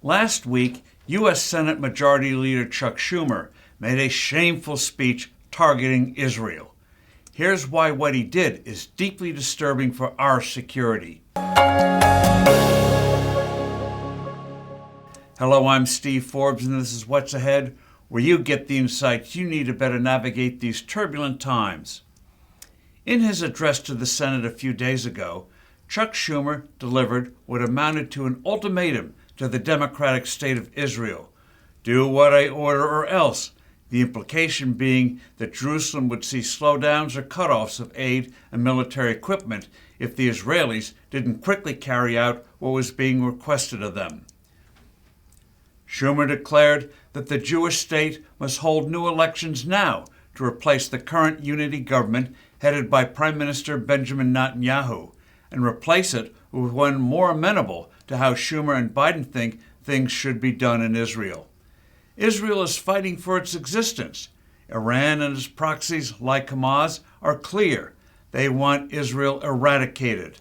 Last week, U.S. Senate Majority Leader Chuck Schumer made a shameful speech targeting Israel. Here's why what he did is deeply disturbing for our security. Hello, I'm Steve Forbes, and this is What's Ahead, where you get the insights you need to better navigate these turbulent times. In his address to the Senate a few days ago, Chuck Schumer delivered what amounted to an ultimatum to the democratic state of Israel. Do what I order or else. The implication being that Jerusalem would see slowdowns or cutoffs of aid and military equipment if the Israelis didn't quickly carry out what was being requested of them. Schumer declared that the Jewish state must hold new elections now to replace the current unity government headed by Prime Minister Benjamin Netanyahu, and replace it with one more amenable to how Schumer and Biden think things should be done in Israel. Israel is fighting for its existence. Iran and its proxies, like Hamas, are clear. They want Israel eradicated.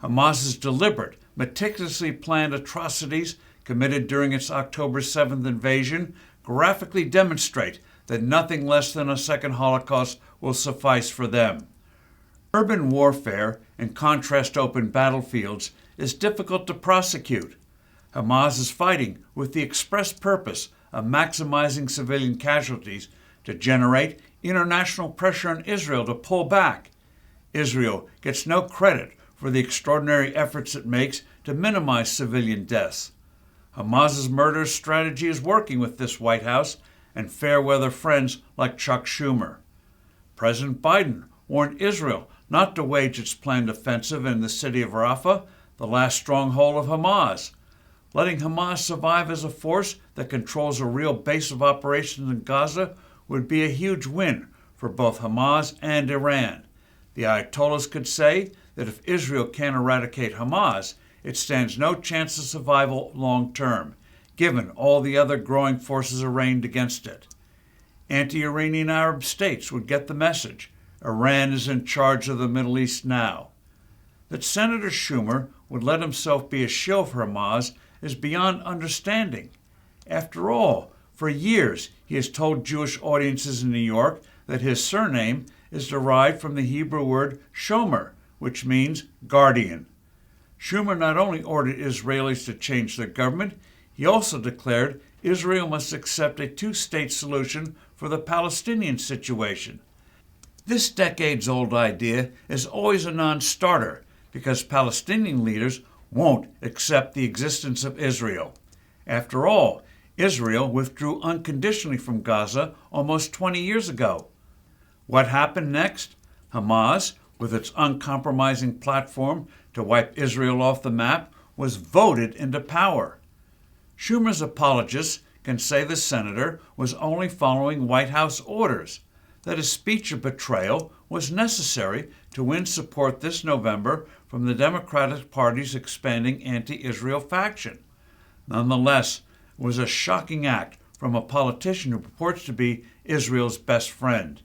Hamas's deliberate, meticulously planned atrocities committed during its October 7th invasion graphically demonstrate that nothing less than a second Holocaust will suffice for them. Urban warfare, in contrast to open battlefields, is difficult to prosecute. Hamas is fighting with the express purpose of maximizing civilian casualties to generate international pressure on Israel to pull back. Israel gets no credit for the extraordinary efforts it makes to minimize civilian deaths. Hamas's murderous strategy is working with this White House and fair-weather friends like Chuck Schumer. President Biden warned Israel not to wage its planned offensive in the city of Rafah, the last stronghold of Hamas. Letting Hamas survive as a force that controls a real base of operations in Gaza would be a huge win for both Hamas and Iran. The Ayatollahs could say that if Israel can't eradicate Hamas, it stands no chance of survival long term, given all the other growing forces arrayed against it. Anti-Iranian Arab states would get the message. Iran is in charge of the Middle East now. That Senator Schumer would let himself be a shill for Hamas is beyond understanding. After all, for years he has told Jewish audiences in New York that his surname is derived from the Hebrew word shomer, which means guardian. Schumer not only ordered Israelis to change their government, he also declared Israel must accept a two-state solution for the Palestinian situation. This decades-old idea is always a non-starter because Palestinian leaders won't accept the existence of Israel. After all, Israel withdrew unconditionally from Gaza almost 20 years ago. What happened next? Hamas, with its uncompromising platform to wipe Israel off the map, was voted into power. Schumer's apologists can say the senator was only following White House orders, that his speech of betrayal was necessary to win support this November from the Democratic Party's expanding anti-Israel faction. Nonetheless, it was a shocking act from a politician who purports to be Israel's best friend.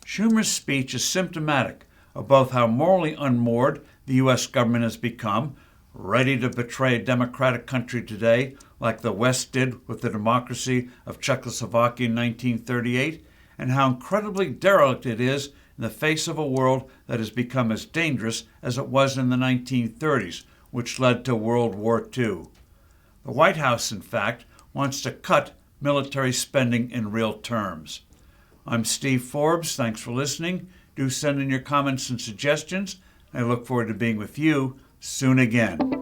Schumer's speech is symptomatic of both how morally unmoored the U.S. government has become, ready to betray a democratic country today like the West did with the democracy of Czechoslovakia in 1938, and how incredibly derelict it is in the face of a world that has become as dangerous as it was in the 1930s, which led to World War II. The White House, in fact, wants to cut military spending in real terms. I'm Steve Forbes. Thanks for listening. Do send in your comments and suggestions. I look forward to being with you soon again.